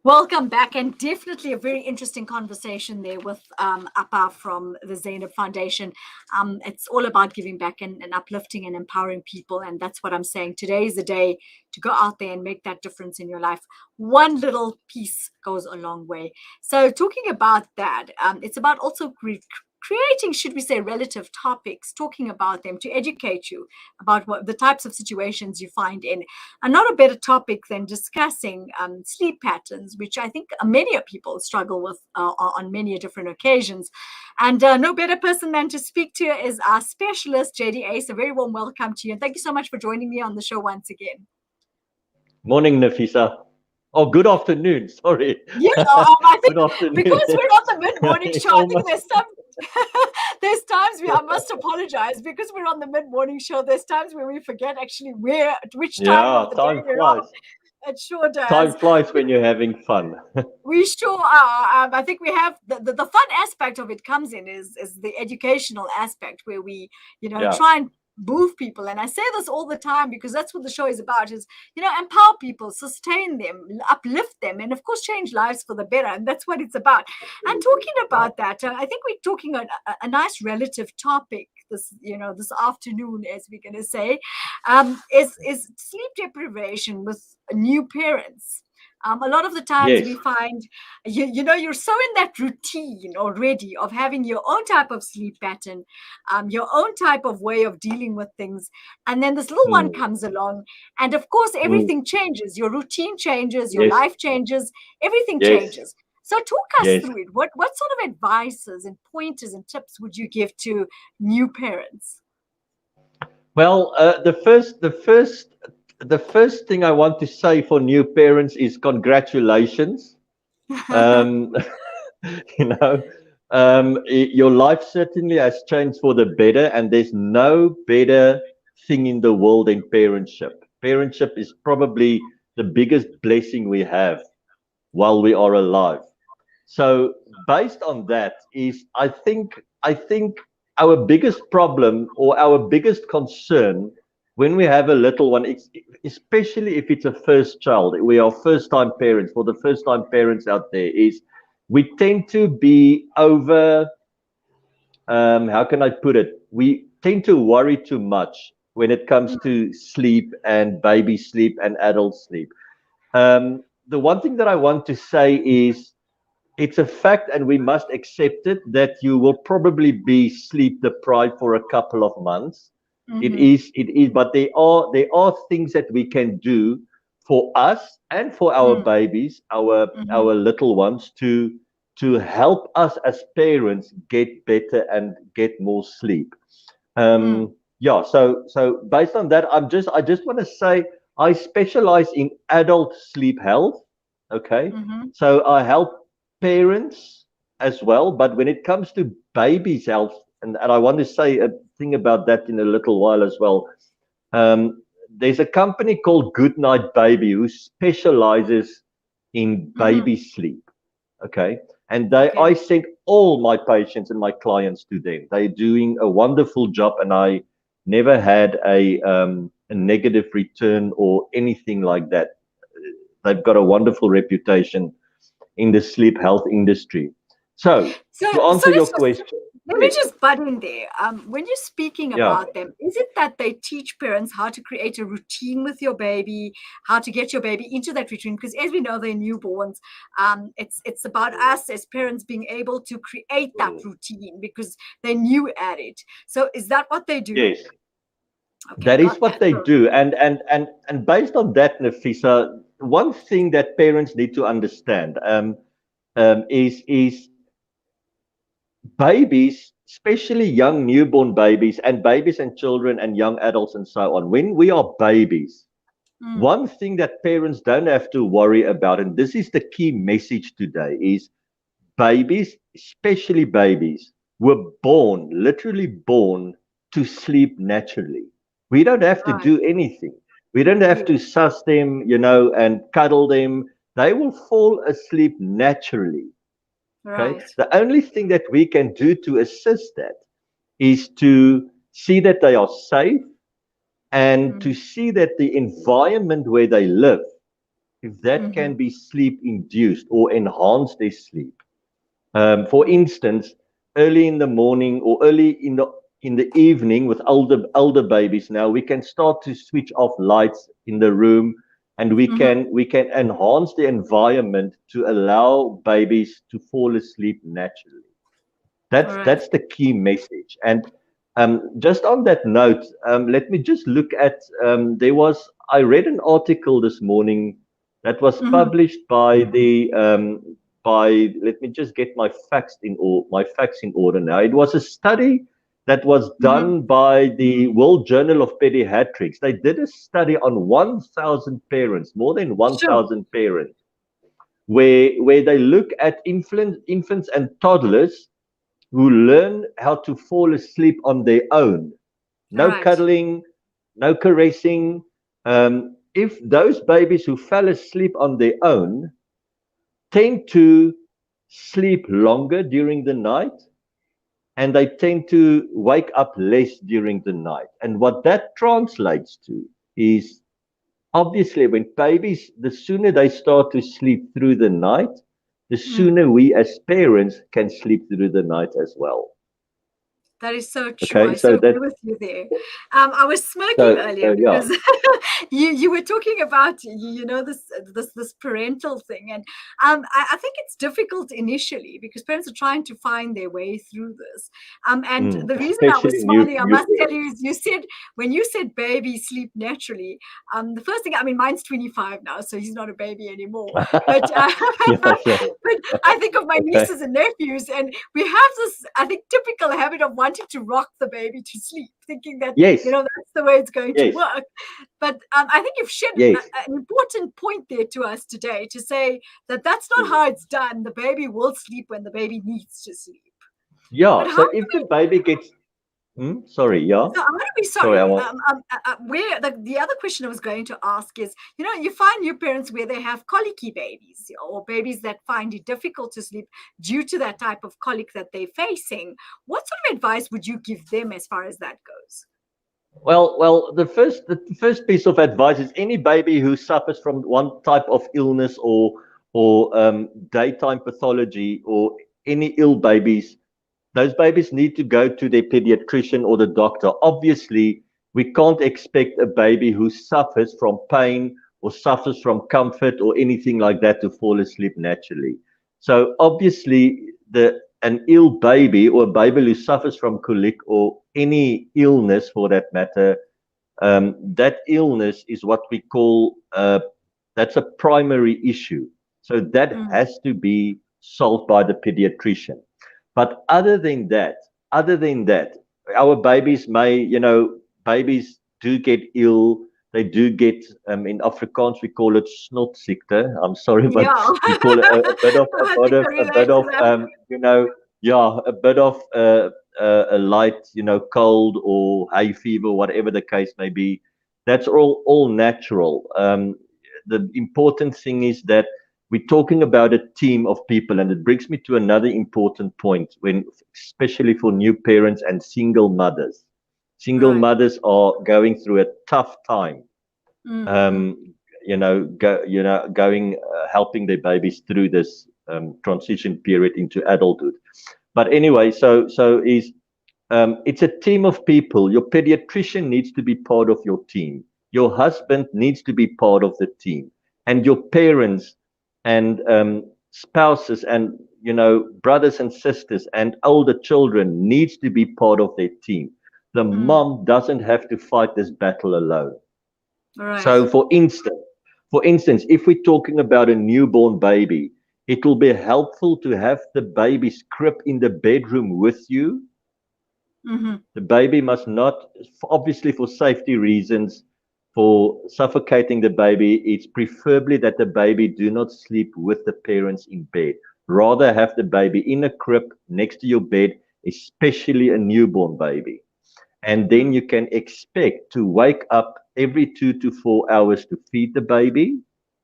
Welcome back, and definitely a very interesting conversation there with Appa from the Zainab Foundation. It's all about giving back and uplifting and empowering people, and that's what I'm saying. Today is the day to go out there and make that difference in your life. One little piece goes a long way. So talking about that, it's about also creating, should we say, relative topics, talking about them to educate you about what the types of situations you find in. And not a better topic than discussing sleep patterns, which I think many people struggle with on many different occasions. And no better person than to speak to is our specialist, JD Ace. A very warm welcome to you. And thank you so much for joining me on the show once again. Morning, Nafisa. Oh, good afternoon. Sorry. Yeah, I think Good afternoon. because we're on the mid-morning It's show, I think almost- there's some there's times I must apologize because we're on the mid-morning show. There's times where we forget actually which time Yeah, of the day time we're on. flies. It sure does. Time flies when you're having fun. We sure are. I think we have the fun aspect of it comes in is the educational aspect where we, Yeah. try and move people. And I say this all the time because that's what the show is about is, empower people, sustain them, uplift them, and of course, change lives for the better. And that's what it's about. And talking about that, I think we're talking a nice relative topic this afternoon, as we're going to say, is sleep deprivation with new parents. A lot of the times Yes. we find, you're so in that routine already of having your own type of sleep pattern, your own type of way of dealing with things. And then this little one comes along. And of course, everything changes. Your routine changes, your Yes. life changes, everything Yes. changes. So talk us Yes. through it. What sort of advices and pointers and tips would you give to new parents? Well, the first thing I want to say for new parents is congratulations. Um, you know, your life certainly has changed for the better, and there's no better thing in the world than parentship. Parentship is probably the biggest blessing we have while we are alive. So based on that is I think our biggest problem or our biggest concern when we have a little one, especially if it's a first child, we are first time parents, for the first time parents out there, is we tend to be over, how can I put it? We tend to worry too much when it comes to sleep and baby sleep and adult sleep. The one thing that I want to say is it's a fact, and we must accept it, that you will probably be sleep deprived for a couple of months. It is, but there are things that we can do for us and for our babies, our little ones, to help us as parents get better and get more sleep. Yeah, so based on that, I just want to say I specialize in adult sleep health. Okay, so I help parents as well, but when it comes to babies' health, and I want to say a thing about that in a little while as well. There's a company called Goodnight Baby who specializes in baby sleep. Okay. And I send all my patients and my clients to them. They're doing a wonderful job, and I never had a negative return or anything like that. They've got a wonderful reputation in the sleep health industry. So to answer your question, let me just butt in there. When you're speaking Yeah. about them, is it that they teach parents how to create a routine with your baby, how to get your baby into that routine? Because as we know, they're newborns. It's about us as parents being able to create that routine because they're new at it. So is that what they do? yes, Okay, that is got what that. they do. And based on that, Nafisa, one thing that parents need to understand is babies, especially young newborn babies and babies and children and young adults and so on, when we are babies, one thing that parents don't have to worry about, and this is the key message today, is babies, especially babies, were born, literally born, to sleep naturally. We don't have to Right. do anything. We don't have to suss them, and cuddle them. They will fall asleep naturally. Okay. Right. The only thing that we can do to assist that is to see that they are safe, and to see that the environment where they live, if that Mm-hmm. can be sleep induced or enhance their sleep. For instance, early in the morning or early in the evening with older babies now, we can start to switch off lights in the room, and Mm-hmm. we can enhance the environment to allow babies to fall asleep naturally. All right. That's the key message. And just on that note, let me just look at I read an article this morning that was Mm-hmm. published by let me just get my facts in order now. It was a study that was Mm-hmm. done by the World Journal of Pediatrics. They did a study on 1,000 parents, more than Sure. 1,000 parents, where they look at infants and toddlers who learn how to fall asleep on their own. All No right. cuddling, no caressing. If those babies who fell asleep on their own tend to sleep longer during the night, and they tend to wake up less during the night. And what that translates to is obviously when babies, the sooner they start to sleep through the night, the Mm. sooner we as parents can sleep through the night as well. That is so true. Okay, I so agree with you there. I was smirking earlier yeah. because you were talking about this parental thing, and I think it's difficult initially because parents are trying to find their way through this. And the reason I was Especially smiling, I new must tell parents. you, is you said when you said baby sleep naturally. The first thing, I mean, mine's 25 now, so he's not a baby anymore. But Yeah, sure. but I think of my Okay. nieces and nephews, and we have this, I think, typical habit of wanting to rock the baby to sleep, thinking that, Yes, that's the way it's going to yes, work. But I think you've shared yes. an important point there to us today to say that that's not Mm. how it's done. The baby will sleep when the baby needs to sleep. Yeah, But how so do if the we baby gets, sorry, yeah, so I want to be sorry, I sorry. want, Where the other question I was going to ask is, you find new parents where they have colicky babies or babies that find it difficult to sleep due to that type of colic that they're facing. What sort of advice would you give them as far as that goes? the first piece of advice is any baby who suffers from one type of illness or daytime pathology or any ill babies, those babies need to go to their pediatrician or the doctor. Obviously, we can't expect a baby who suffers from pain or suffers from comfort or anything like that to fall asleep naturally. So obviously, the an ill baby or a baby who suffers from colic or any illness for that matter, that illness is what we call that's a primary issue. So that Mm, has to be solved by the pediatrician. But other than that, our babies may, babies do get ill. They do get, in Afrikaans, we call it snotsiekte. I'm sorry, but yeah. we call it I think I a bit relate to of, that. yeah, a bit of a light, cold or hay fever, whatever the case may be. That's all natural. The important thing is that we're talking about a team of people, and it brings me to another important point when, especially for new parents and single mothers. Single Right. mothers are going through a tough time, Mm, mm, um, going helping their babies through this transition period into adulthood. But anyway, so is it's a team of people. Your pediatrician needs to be part of your team. Your husband needs to be part of the team, and your parents and spouses and brothers and sisters and older children needs to be part of their team. The mm. mom doesn't have to fight this battle alone. All right. So, for instance, if we're talking about a newborn baby, it will be helpful to have the baby's crib in the bedroom with you. Mm-hmm. The baby must not, obviously for safety reasons, for suffocating the baby, it's preferably that the baby do not sleep with the parents in bed. Rather have the baby in a crib next to your bed, especially a newborn baby. And then Mm, you can expect to wake up every 2 to 4 hours to feed the baby.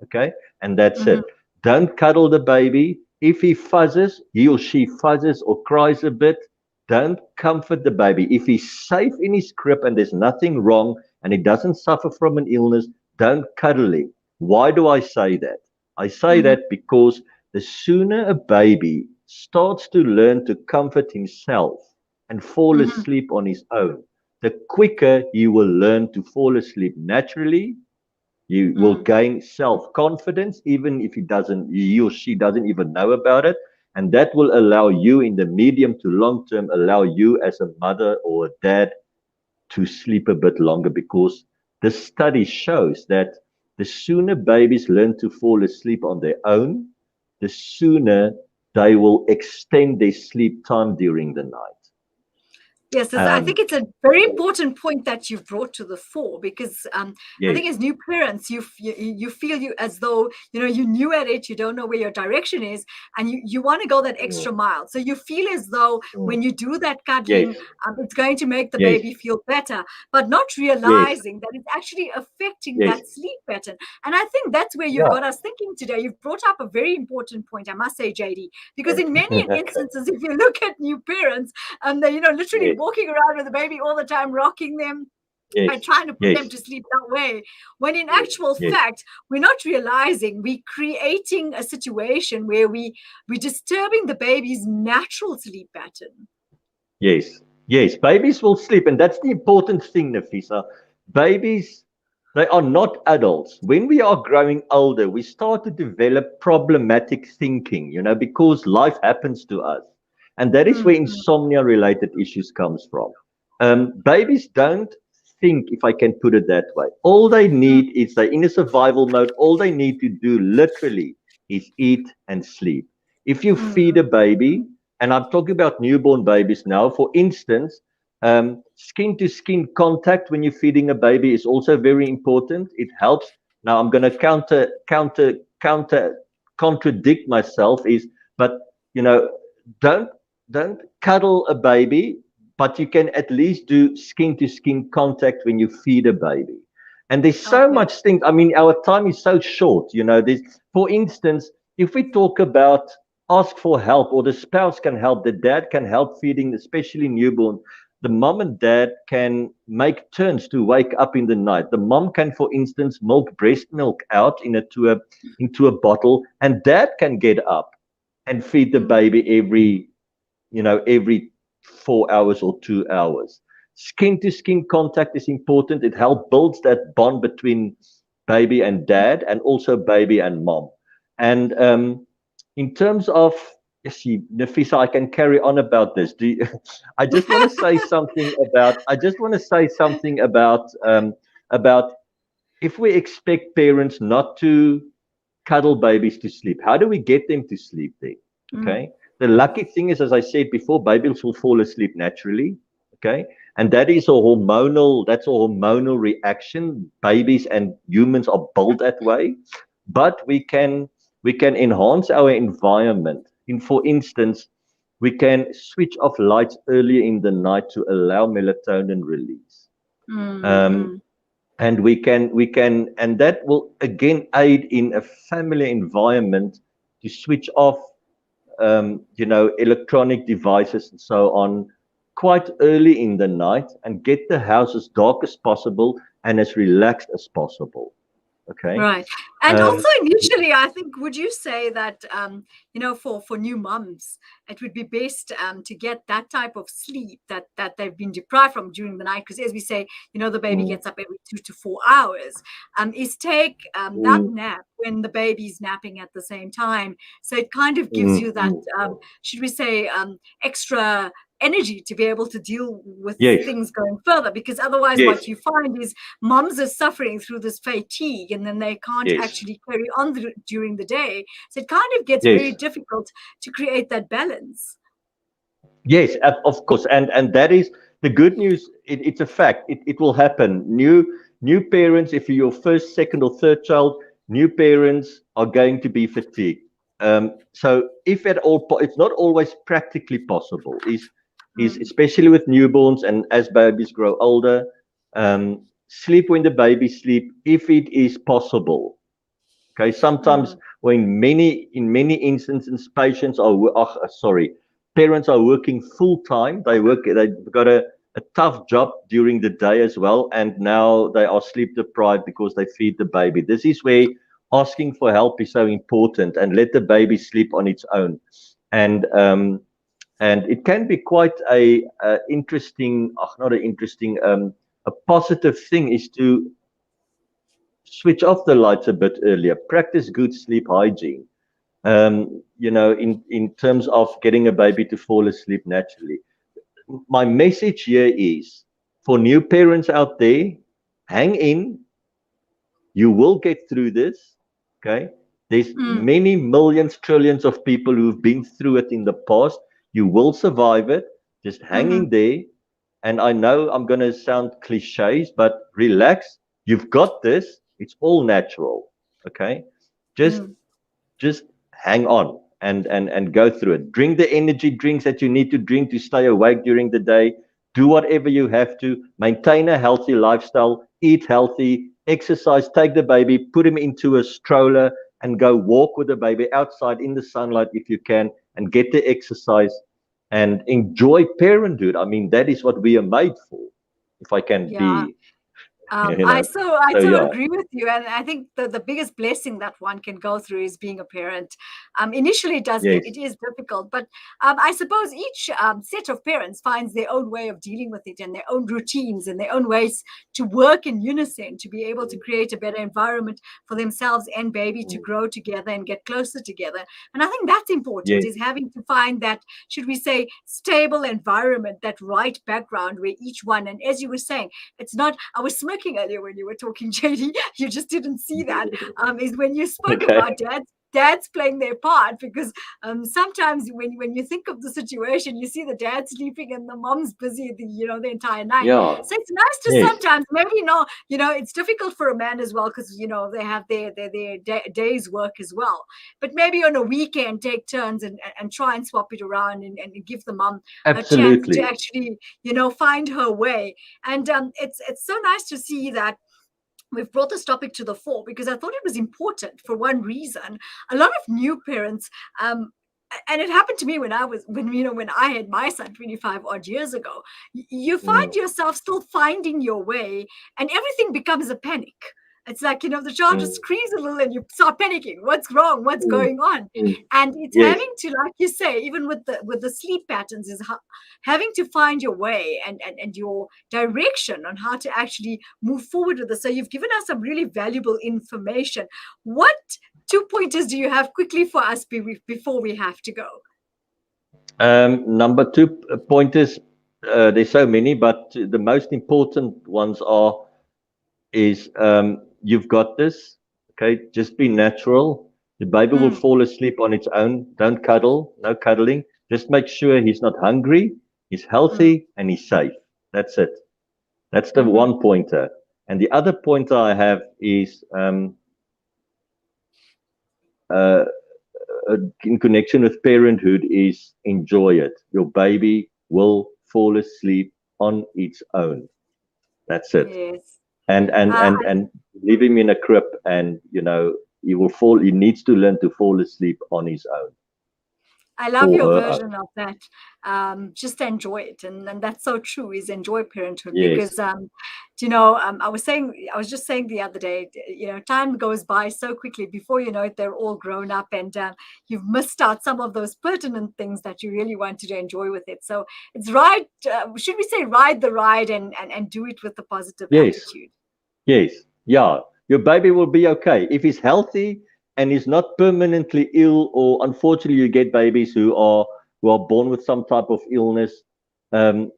Okay. And that's mm-hmm. it. Don't cuddle the baby. If he fuzzes, he or she fuzzes or cries a bit, don't comfort the baby. If he's safe in his crib and there's nothing wrong and he doesn't suffer from an illness, don't cuddle him. Why do I say that? I say Mhm, that because the sooner a baby starts to learn to comfort himself and fall mhm, asleep on his own, the quicker he will learn to fall asleep naturally. You will mm. gain self-confidence, even if he or she doesn't even know about it. And that will allow you in the medium to long term, allow you as a mother or a dad to sleep a bit longer, because the study shows that the sooner babies learn to fall asleep on their own, the sooner they will extend their sleep time during the night. Yes, I Um, think it's a very important point that you've brought to the fore, because I think yes, as new parents, you feel you as though you're new at it, you don't know where your direction is, and you want to go that mm, extra mile. So you feel as though mm, when you do that yes, cuddling, it's going to make the yes, baby feel better, but not yes, realizing that it's actually affecting yes, that sleep pattern. And I think that's where you've yeah. got us thinking today. You've brought up a very important point, I must say, JD, because in many Okay. instances, if you look at new parents, and they're literally Yes, walking around with the baby all the time, rocking them yes, and trying to put them yes, to sleep that way, when in actual yes, fact we're not realizing we're creating a situation where we're disturbing the baby's natural sleep pattern. yes, yes. Babies will sleep, and that's the important thing, Nafisa. Babies, they are not adults. When we are growing older, we start to develop problematic thinking, because life happens to us. And that is where Mm-hmm. insomnia-related issues comes from. Babies don't think, if I can put it that way. All they need is they're in a survival mode. All they need to do literally is eat and sleep. If you feed a Mm-hmm. baby, and I'm talking about newborn babies now, for instance, skin to skin contact when you're feeding a baby is also very important. It helps. Now I'm going to counter contradict myself, but you know, don't don't cuddle a baby, but you can at least do skin to skin contact when you feed a baby. And there's so Okay. much things. I mean, our time is so short. There's, for instance, if we talk about ask for help, or the spouse can help, the dad can help feeding, especially newborn. The mom and dad can make turns to wake up in the night. The mom can, for instance, milk breast milk out into a bottle, and dad can get up and feed the Mm-hmm. baby every 4 hours or 2 hours. Skin to skin contact is important. It helps builds that bond between baby and dad, and also baby and mom. And in terms of, you see, Nafisa, I can carry on about this. I just want to say something about. I just want to say something about if we expect parents not to cuddle babies to sleep, how do we get them to sleep then? Mm-hmm. Okay. The lucky thing is, as I said before, babies will fall asleep naturally. Okay. And that's a hormonal reaction. Babies and humans are built that way. But we can enhance our environment. For instance, we can switch off lights earlier in the night to allow melatonin release. Um, Mm-hmm. and and that will again aid in a family environment to switch off electronic devices and so on quite early in the night, and get the house as dark as possible and as relaxed as possible. Okay. Right. And um also initially, I think, would you say that, for new moms, it would be best to get that type of sleep that they've been deprived from during the night? Because as we say, the baby mm, gets up every 2 to 4 hours. Is take that mm, nap when the baby's napping at the same time. So it kind of gives mm, you that, mm. should we say, extra energy to be able to deal with Yes, things going further, because otherwise yes, what you find is moms are suffering through this fatigue, and then they can't yes, actually carry on during the day. So it kind of gets very yes. difficult to create that balance. Yes, of course, and that is the good news. It's a fact. It will happen. New parents, if you're your first, second, or third child, new parents are going to be fatigued. So if at all, it's not always practically possible. Is Mm, especially with newborns and as babies grow older, sleep when the baby sleep if it is possible. Okay, sometimes, mm, or in many instances, patients are sorry. parents are working full time. They've got a tough job during the day as well, and now they are sleep deprived because they feed the baby. This is where asking for help is so important, and let the baby sleep on its own. And and it can be quite a interesting, not an interesting, a positive thing is to switch off the lights a bit earlier. Practice good sleep hygiene. In terms of getting a baby to fall asleep naturally. My message here is for new parents out there, hang in. You will get through this. Okay. There's many millions, trillions of people who've been through it in the past. You will survive it. Just hang in there. And I know I'm going to sound cliches, but relax. You've got this. It's all natural. Okay. Just just hang on and go through it. Drink the energy drinks that you need to drink to stay awake during the day. Do whatever you have to. Maintain a healthy lifestyle. Eat healthy. Exercise. Take the baby. Put him into a stroller and go walk with the baby outside in the sunlight if you can, and get the exercise and enjoy parenthood. I mean, that is what we are made for. If I can be, I So so yeah, agree with you, and I think the biggest blessing that one can go through is being a parent. Initially, it yes, is difficult, but I suppose each set of parents finds their own way of dealing with it, and their own routines and their own ways to work in unison to be able to create a better environment for themselves and baby to grow together and get closer together. And I think that's important, yes, is having to find that, should we say, stable environment, that right background where each one, and as you were saying, it's not, I was smirking earlier when you were talking, JD, you just didn't see that, is when you spoke okay, about dads playing their part, because sometimes when you think of the situation, you see the dad sleeping and the mom's busy the entire night. yeah, So it's nice to yes, sometimes, maybe, it's difficult for a man as well, because they have their day's work as well, but maybe on a weekend take turns and try and swap it around, and give the mom a chance to absolutely. actually find her way. And it's so nice to see that we've brought this topic to the fore, because I thought it was important for one reason. A lot of new parents, and it happened to me when I had my son 25 odd years ago. You Mm, find yourself still finding your way, and everything becomes a panic. It's like, the child just mm, screams a little and you start panicking. What's wrong? What's mm, going on? mm. And it's Yes, having to, like you say, even with the sleep patterns, is having to find your way, and your direction on how to actually move forward with this. So you've given us some really valuable information. What two pointers do you have quickly for us before we have to go? Number two pointers. There's so many, but the most important ones is you've got this. Okay, just be natural. The baby will Mm, fall asleep on its own. Don't cuddle, no cuddling. Just make sure he's not hungry, he's mm, healthy, and he's safe. That's it. That's the mhm. one pointer. And the other pointer I have is uh, in connection with parenthood is enjoy it. Your baby will fall asleep on its own. That's it. Yes. And leave him in a crib, and he will fall. He needs to learn to fall asleep on his own I love or your her own. version of that. Just enjoy it, and that's so true. Is enjoy parenthood, Yes, because I was just saying the other day, time goes by so quickly. Before you know it, they're all grown up, and you've missed out some of those pertinent things that you really wanted to enjoy with it. So it's right. Should we say ride the ride, and do it with a positive yes, attitude? yes, yeah. Your baby will be okay if he's healthy and he's not permanently ill. Or unfortunately, you get babies who are born with some type of illness. Um,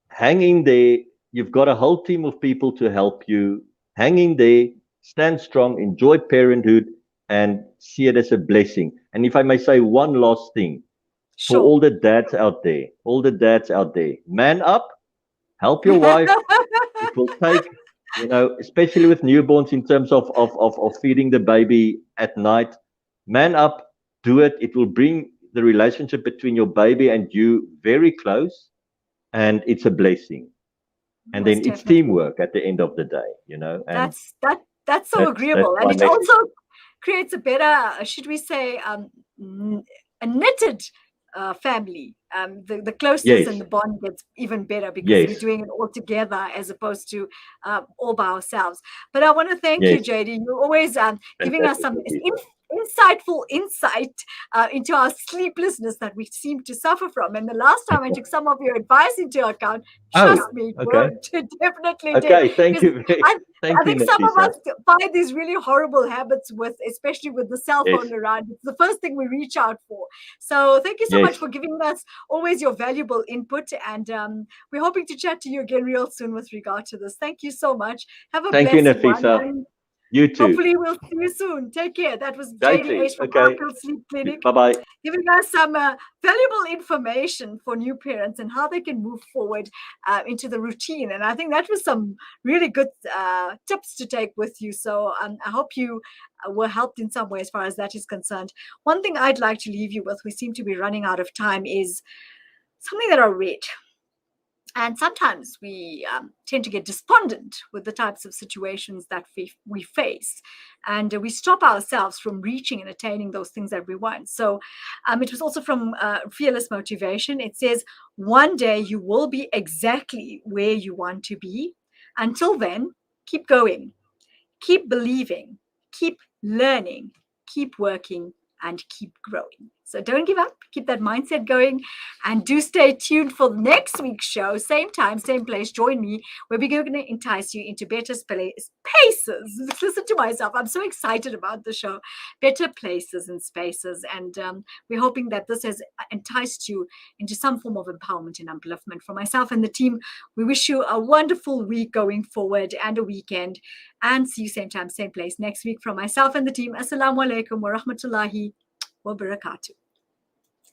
Hang in there. You've got a whole team of people to help you. Hang in there, stand strong, enjoy parenthood, and see it as a blessing. And if I may say one last thing for Sure. all the dads out there, man up, help your wife. It will take, especially with newborns in terms of feeding the baby at night, man up, do it. It will bring the relationship between your baby and you very close, and it's a blessing. And then Most it's definitely. teamwork at the end of the day, and That's so that's agreeable, and my it message. also creates a better, should we say, a knitted family. The closeness and Yes. the bond gets even better because we're Yes. doing it all together as opposed to all by ourselves. But I want to thank you, Yes. JD. You're always giving us Fantastic, some Nafisa. insightful insight into our sleeplessness that we seem to suffer from. And the last time I took some of your advice into account, trust Oh, me, it okay. worked. It definitely did. Okay. Thank Because you. I, Thank I you, think some of Nafisa. us find these really horrible habits with, especially with the cell Yes. phone around. It's the first thing we reach out for. So thank you so much Yes. for giving us always your valuable input. And we're hoping to chat to you again real soon with regard to this. Thank you so much. Have a Thank you, blessed one. Nafisa. And You too. hopefully we'll see you soon. Take care. That was JD Daisy. Ace from Okay. Arkels Sleep Clinic, Bye-bye. giving us some valuable information for new parents and how they can move forward into the routine. And I think that was some really good tips to take with you. So I hope you were helped in some way as far as that is concerned. One thing I'd like to leave you with, we seem to be running out of time, is something that I read. And sometimes we tend to get despondent with the types of situations that we face. And we stop ourselves from reaching and attaining those things that we want. So it was also from Fearless Motivation. It says, one day you will be exactly where you want to be. Until then, keep going, keep believing, keep learning, keep working, and keep growing. So don't give up. Keep that mindset going. And do stay tuned for next week's show. Same time, same place. Join me where we're going to entice you into better spaces. Listen to myself. I'm so excited about the show. Better places and spaces. And we're hoping that this has enticed you into some form of empowerment and upliftment. For myself and the team, we wish you a wonderful week going forward and a weekend. And see you same time, same place next week from myself and the team. Assalamu alaikum wa rahmatullahi wa barakatuh.